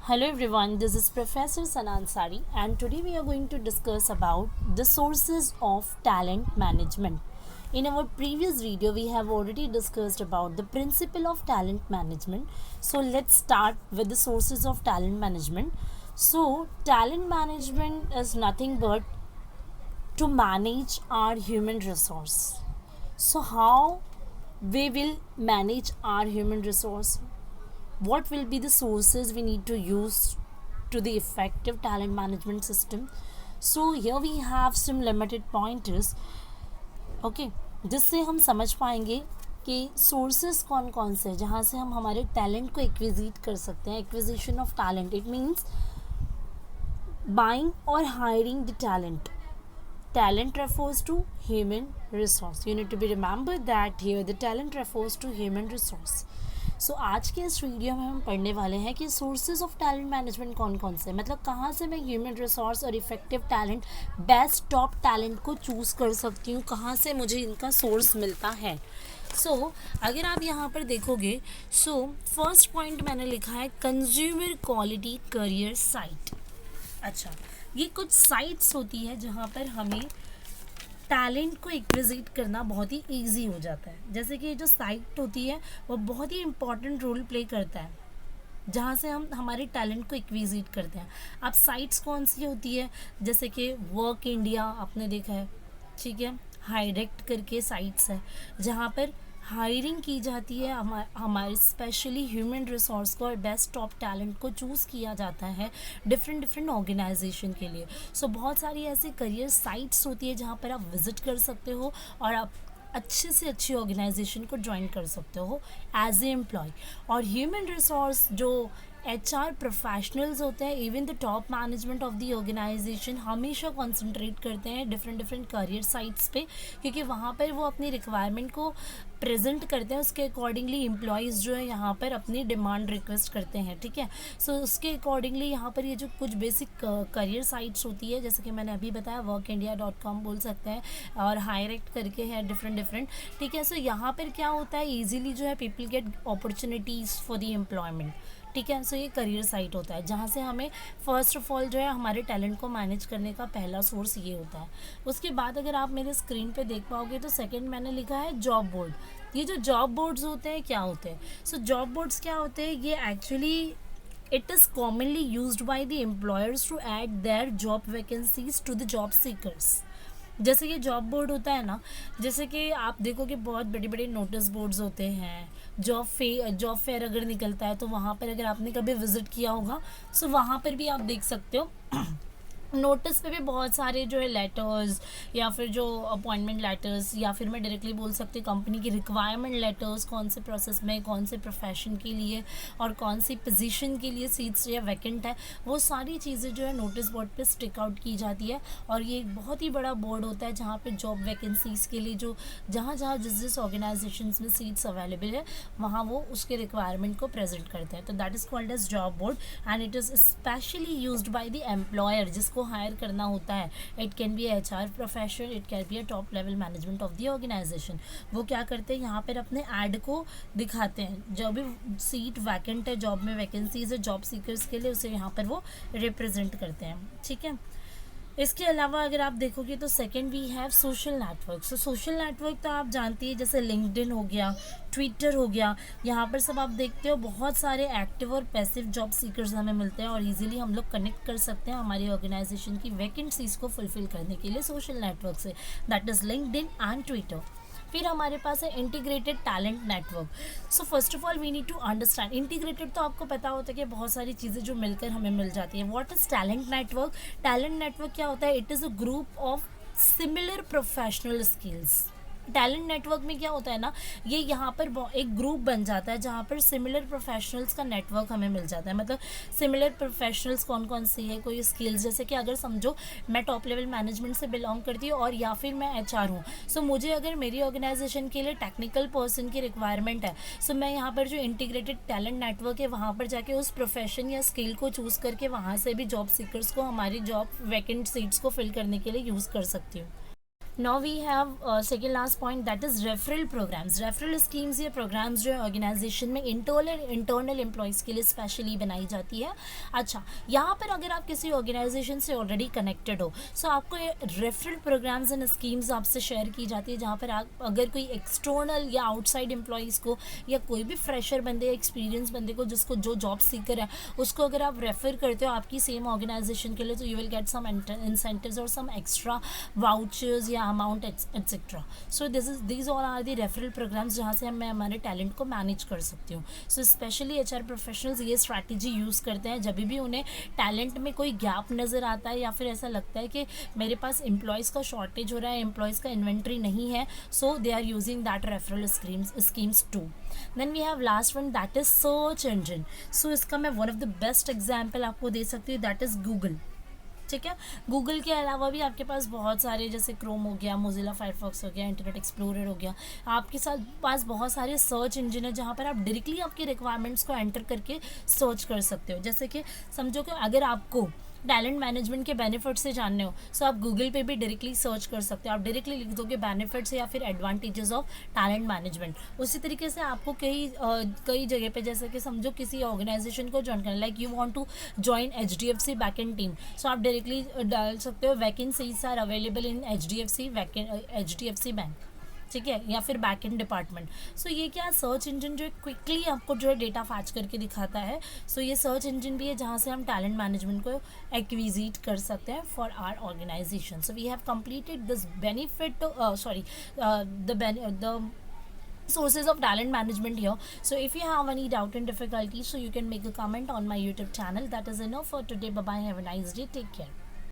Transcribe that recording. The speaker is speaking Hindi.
Hello everyone, this is Professor Sanan Sari and today we are going to discuss about the sources of talent management. In our previous video, we have already discussed about the principle of talent management. So let's start with the sources of talent management. So talent management is nothing but to manage our human resource. So how we will manage our human resource? What will be the sources we need to use to the effective talent management system? So here we have some limited pointers, okay जिससे हम समझ पाएंगे कि सोर्सेस कौन कौन से जहाँ से हम हमारे टैलेंट को एक्विजिट कर सकते हैं. Acquisition of talent, it means buying और hiring the talent. Talent refers to human resource. You need to be remember that here the talent refers to human resource. सो आज के इस वीडियो में हम पढ़ने वाले हैं कि सोर्सेज ऑफ टैलेंट मैनेजमेंट कौन कौन से, मतलब कहाँ से मैं ह्यूमन रिसोर्स और effective talent, best top talent को चूज़ कर सकती हूँ, कहाँ से मुझे इनका सोर्स मिलता है. सो अगर आप यहाँ पर देखोगे, फर्स्ट पॉइंट मैंने लिखा है कंज्यूमर क्वालिटी करियर साइट. अच्छा, ये कुछ साइट्स होती है जहाँ पर हमें टैलेंट को एक्विजिट करना बहुत ही ईजी हो जाता है. जैसे कि जो साइट होती है वो बहुत ही इम्पॉर्टेंट रोल प्ले करता है जहाँ से हम हमारे टैलेंट को एक्विजिट करते हैं. अब साइट्स कौन सी होती है, जैसे कि वर्क इंडिया आपने देखा है, ठीक है, हायरेक्ट करके साइट्स है जहाँ पर हायरिंग की जाती है हमारे स्पेशली ह्यूमन रिसोर्स को और बेस्ट टॉप टैलेंट को चूज़ किया जाता है डिफरेंट ऑर्गेनाइजेशन के लिए. सो बहुत सारी ऐसी करियर साइट्स होती है जहाँ पर आप विज़िट कर सकते हो और आप अच्छे से अच्छी ऑर्गेनाइजेशन को ज्वाइन कर सकते हो एज ए एम्प्लॉय. और ह्यूमन रिसोर्स जो HR प्रोफेशनल्स होते हैं, even the top management of the organisation हमेशा कंसंट्रेट करते हैं डिफरेंट करियर साइट्स पे, क्योंकि वहाँ पर वो अपनी रिक्वायरमेंट को प्रेजेंट करते हैं. उसके अकॉर्डिंगली एम्प्लॉयज़ जो है यहाँ पर अपनी डिमांड रिक्वेस्ट करते हैं, ठीक है. सो उसके अकॉर्डिंगली यहाँ पर ये जो कुछ बेसिक करियर साइट्स होती है, जैसे कि मैंने अभी बताया workindia.com बोल सकते हैं और हायरेक्ट करके है डिफरेंट, ठीक है. सो यहाँ पर क्या होता है, ईजिली जो है people get opportunities for the employment, ठीक है. सो ये करियर साइट होता है जहाँ से हमें फर्स्ट ऑफ ऑल जो है हमारे टैलेंट को मैनेज करने का पहला सोर्स ये होता है. उसके बाद अगर आप मेरे स्क्रीन पे देख पाओगे तो सेकंड मैंने लिखा है जॉब बोर्ड. ये जो जॉब बोर्ड्स होते हैं क्या होते हैं, सो जॉब बोर्ड्स क्या होते हैं, ये actually it is commonly used by the employers to add their job vacancies to the job seekers. जैसे कि जॉब बोर्ड होता है ना, जैसे कि आप देखो कि बहुत बड़े बड़े नोटिस बोर्ड्स होते हैं. जॉब फेयर अगर निकलता है तो वहाँ पर अगर आपने कभी विज़िट किया होगा, सो वहाँ पर भी आप देख सकते हो नोटिस पे भी बहुत सारे जो है लेटर्स या फिर जो अपॉइंटमेंट लेटर्स या फिर मैं डायरेक्टली बोल सकती हूँ कंपनी की रिक्वायरमेंट लेटर्स, कौन से प्रोसेस में, कौन से प्रोफेशन के लिए और कौन सी पोजीशन के लिए सीट्स या वैकेंट है, वो सारी चीज़ें जो है नोटिस बोर्ड पे स्टिक आउट की जाती है. और ये एक बहुत ही बड़ा बोर्ड होता है जहाँ पे जॉब वैकेंसीज़ के लिए जो जहाँ जिस ऑर्गेनाइजेशंस में सीट्स अवेलेबल है वहाँ वो उसके रिक्वायरमेंट को प्रेजेंट करते हैं. तो that is called as job board and it is specially used by the employer जिसको हायर करना होता है. It can be HR profession, it can be a top level management of the organisation. वो क्या करते हैं, यहाँ पर अपने ऐड को दिखाते हैं, जो भी सीट वैकेंट है, जॉब में वैकेंसीज है जॉब सीकर्स के लिए, उसे यहाँ पर वो रिप्रेजेंट करते हैं, ठीक है. इसके अलावा अगर आप देखोगे तो second we have social network. So social network तो आप जानती है, जैसे लिंक्डइन हो गया, ट्विटर हो गया, यहाँ पर सब आप देखते हो बहुत सारे एक्टिव और पैसिव जॉब सीकर्स हमें मिलते हैं और इजीली हम लोग कनेक्ट कर सकते हैं हमारी ऑर्गेनाइजेशन की वैकेंसीज को फुलफिल करने के लिए सोशल नेटवर्क से. That is LinkedIn and Twitter. फिर हमारे पास है integrated talent network. So first of all we need to understand integrated. तो आपको पता होता है कि बहुत सारी चीज़ें जो मिलकर हमें मिल जाती है. What is talent network? Talent network क्या होता है, it is a group of similar professional skills. Talent network में क्या होता है ना, ये यहाँ पर एक ग्रुप बन जाता है जहाँ पर सिमिलर प्रोफेशनल्स का नेटवर्क हमें मिल जाता है. मतलब सिमिलर प्रोफेशनल्स कौन कौन सी है, कोई स्किल्स, जैसे कि अगर समझो मैं टॉप लेवल मैनेजमेंट से बिलोंग करती हूँ और या फिर मैं HR हूँ. सो मुझे अगर मेरी ऑर्गेनाइजेशन के लिए टेक्निकल पर्सन की रिक्वायरमेंट है, सो मैं यहाँ पर जो इंटीग्रेटेड टैलेंट नेटवर्क है वहाँ पर जाके उस प्रोफेशन या स्किल को चूज़ करके वहाँ से भी जॉब सीकर्स को हमारी जॉब वैकेंट सीट्स को फिल करने के लिए यूज़ कर सकती हूँ. Now we have second last point, that is referral programmes. Referral schemes या प्रोग्राम्स जो है ऑर्गेनाइजेशन में इंटरनल एम्प्लॉयज़ के लिए स्पेशली बनाई जाती है. अच्छा, यहाँ पर अगर आप किसी ऑर्गेनाइजेशन से ऑलरेडी कनेक्टेड हो, सो आपको रेफरल प्रोग्राम्स एंड स्कीम्स आपसे शेयर की जाती है, जहाँ पर आप अगर कोई एक्सटर्नल या आउटसाइड एम्प्लॉयज़ को या कोई भी फ्रेशर बंदे, एक्सपीरियंस बंदे को, जिसको जो जॉब सीकर है, उसको अगर आप रेफ़र करते हो आपकी सेम ऑर्गेनाइजेशन के लिए, तो you will get some incentives और सम एक्स्ट्रा वाउचर्स या amount etcetera. So these all are the referral programmes, जहाँ से मैं हमारे टैलेंट को मैनेज कर सकती हूँ. सो स्पेशली HR प्रोफेशनल्स ये स्ट्रैटेजी यूज़ करते हैं जब भी उन्हें टैलेंट में कोई गैप नज़र आता है, या फिर ऐसा लगता है कि मेरे पास एम्प्लॉयज़ का शॉर्टेज हो रहा है, एम्प्लॉयज़ का इन्वेंट्री नहीं है, so they are using that referral schemes too. Then we have last one, that is search engine. So इसका मैं one of the best example आपको दे सकती हूँ, दैट इज़ गूगल. ठीक है, गूगल के अलावा भी आपके पास बहुत सारे, जैसे क्रोम हो गया, मोजिला फायरफॉक्स हो गया, इंटरनेट एक्सप्लोरर हो गया, आपके साथ पास बहुत सारे सर्च इंजन है जहाँ पर आप डायरेक्टली आपकी रिक्वायरमेंट्स को एंटर करके सर्च कर सकते हो. जैसे कि समझो कि अगर आपको टैलेंट मैनेजमेंट के बेनिफिट्स से जानने हो, सो आप गूगल पे भी डायरेक्टली सर्च कर सकते हो. आप डायरेक्टली लिख दोगे बेनिफिट्स या फिर एडवांटेजेस ऑफ टैलेंट मैनेजमेंट. उसी तरीके से आपको कई जगह पे, जैसे कि समझो किसी ऑर्गेनाइजेशन को ज्वाइन करना, like you want to join HDFC backend team, so आप डायरेक्टली डाल सकते हो vacancies are available in HDFC bank. ठीक है, या फिर बैक एंड डिपार्टमेंट. सो ये क्या सर्च इंजन जो है क्विकली आपको जो है डेटा फैच करके दिखाता है. सो ये सर्च इंजन भी है जहाँ से हम टैलेंट मैनेजमेंट को एक्विजिट कर सकते हैं for our organisation. So we have completed this benefit, the sources of talent management here. So if you have any doubt and difficulty, so you can make a comment on my YouTube channel. That is enough for today. Bye bye, have a nice day, take care.